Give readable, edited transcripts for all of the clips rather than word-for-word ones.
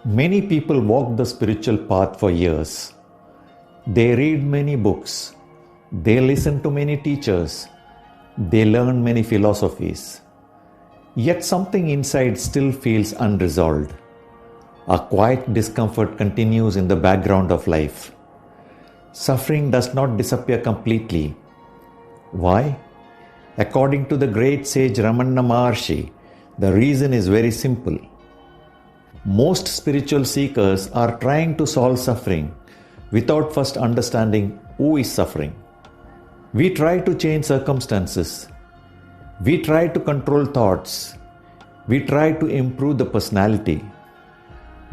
Many people walk the spiritual path for years. They read many books. They listen to many teachers. They learn many philosophies. Yet something inside still feels unresolved. A quiet discomfort continues in the background of life. Suffering does not disappear completely. Why? According to the great sage Ramana Maharshi, the reason is very simple. Most spiritual seekers are trying to solve suffering without first understanding who is suffering. We try to change circumstances. We try to control thoughts. We try to improve the personality.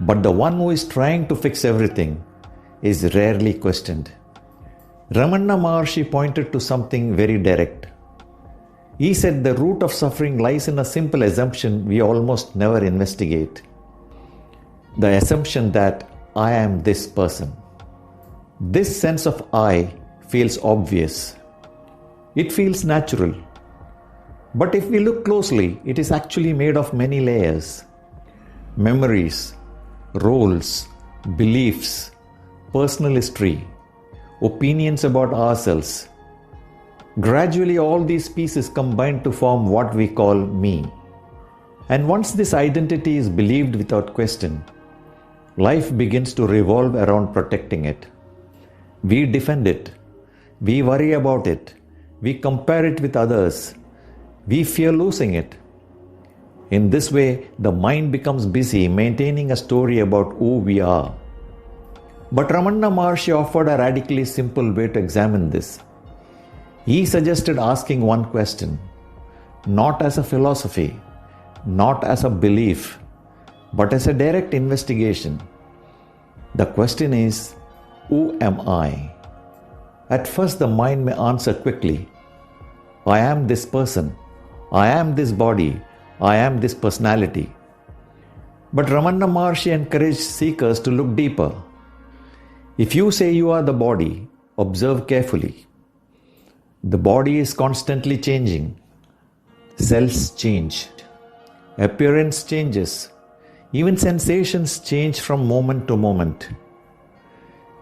But the one who is trying to fix everything is rarely questioned. Ramana Maharshi pointed to something very direct. He said the root of suffering lies in a simple assumption we almost never investigate. The assumption that I am this person. This sense of I feels obvious. It feels natural. But if we look closely, it is actually made of many layers. Memories, roles, beliefs, personal history, opinions about ourselves. Gradually, all these pieces combine to form what we call me. And once this identity is believed without question, life begins to revolve around protecting it. We defend it. We worry about it. We compare it with others. We fear losing it. In this way, the mind becomes busy maintaining a story about who we are. But Ramana Maharshi offered a radically simple way to examine this. He suggested asking one question, not as a philosophy, not as a belief, but as a direct investigation. The question is, who am I? At first, the mind may answer quickly, I am this person, I am this body, I am this personality. But Ramana Maharshi encouraged seekers to look deeper. If you say you are the body, observe carefully. The body is constantly changing. Cells change. Appearance changes. Even sensations change from moment to moment.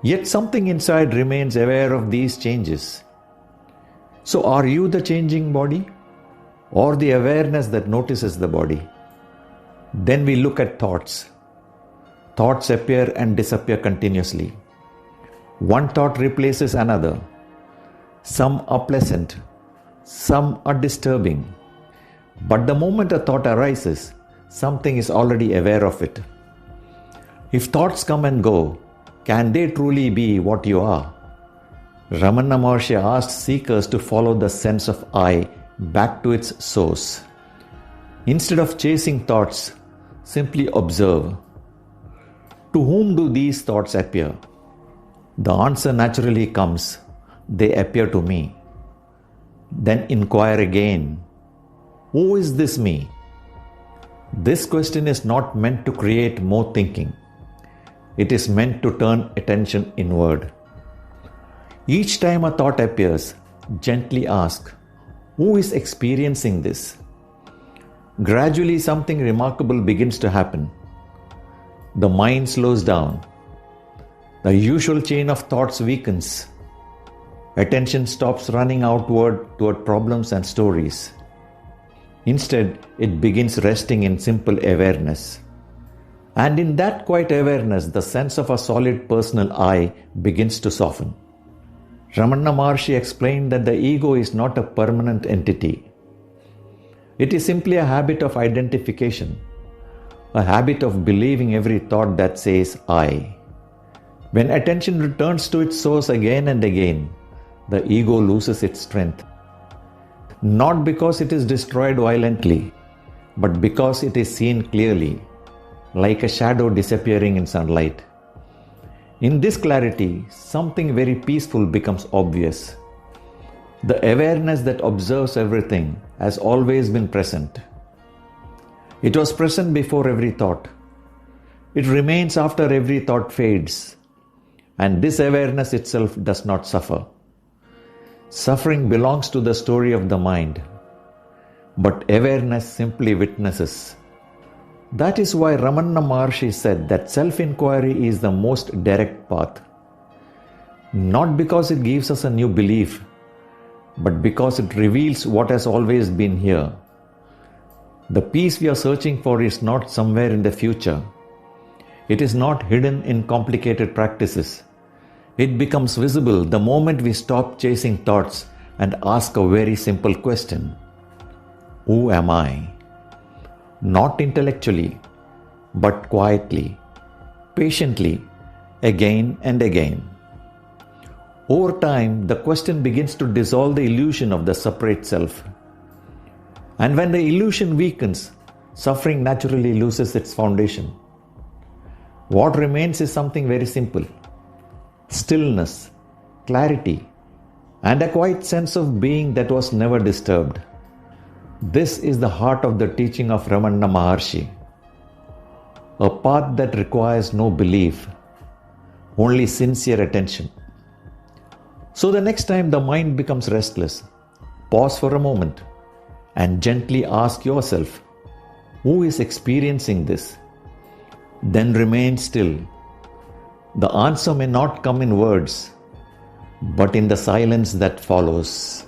Yet something inside remains aware of these changes. So are you the changing body? Or the awareness that notices the body? Then we look at thoughts. Thoughts appear and disappear continuously. One thought replaces another. Some are pleasant, some are disturbing. But the moment a thought arises, something is already aware of it. If thoughts come and go, can they truly be what you are? Ramana Maharshi asked seekers to follow the sense of I back to its source. Instead of chasing thoughts, simply observe. To whom do these thoughts appear? The answer naturally comes, they appear to me. Then inquire again, who is this me? This question is not meant to create more thinking. It is meant to turn attention inward. Each time a thought appears, gently ask, who is experiencing this? Gradually something remarkable begins to happen. The mind slows down. The usual chain of thoughts weakens. Attention stops running outward toward problems and stories. Instead, it begins resting in simple awareness. And in that quiet awareness, the sense of a solid personal I begins to soften. Ramana Maharshi explained that the ego is not a permanent entity. It is simply a habit of identification, a habit of believing every thought that says I. When attention returns to its source again and again, the ego loses its strength. Not because it is destroyed violently, but because it is seen clearly, like a shadow disappearing in sunlight. In this clarity, something very peaceful becomes obvious. The awareness that observes everything has always been present. It was present before every thought. It remains after every thought fades. And this awareness itself does not suffer. Suffering belongs to the story of the mind, but awareness simply witnesses. That is why Ramana Maharshi said that self-inquiry is the most direct path. Not because it gives us a new belief, but because it reveals what has always been here. The peace we are searching for is not somewhere in the future. It is not hidden in complicated practices. It becomes visible the moment we stop chasing thoughts and ask a very simple question. Who am I? Not intellectually, but quietly, patiently, again and again. Over time, the question begins to dissolve the illusion of the separate self. And when the illusion weakens, suffering naturally loses its foundation. What remains is something very simple: stillness, clarity, and a quiet sense of being that was never disturbed. This is the heart of the teaching of Ramana Maharshi. A path that requires no belief, only sincere attention. So the next time the mind becomes restless, pause for a moment and gently ask yourself, who is experiencing this? Then remain still. The answer may not come in words, but in the silence that follows.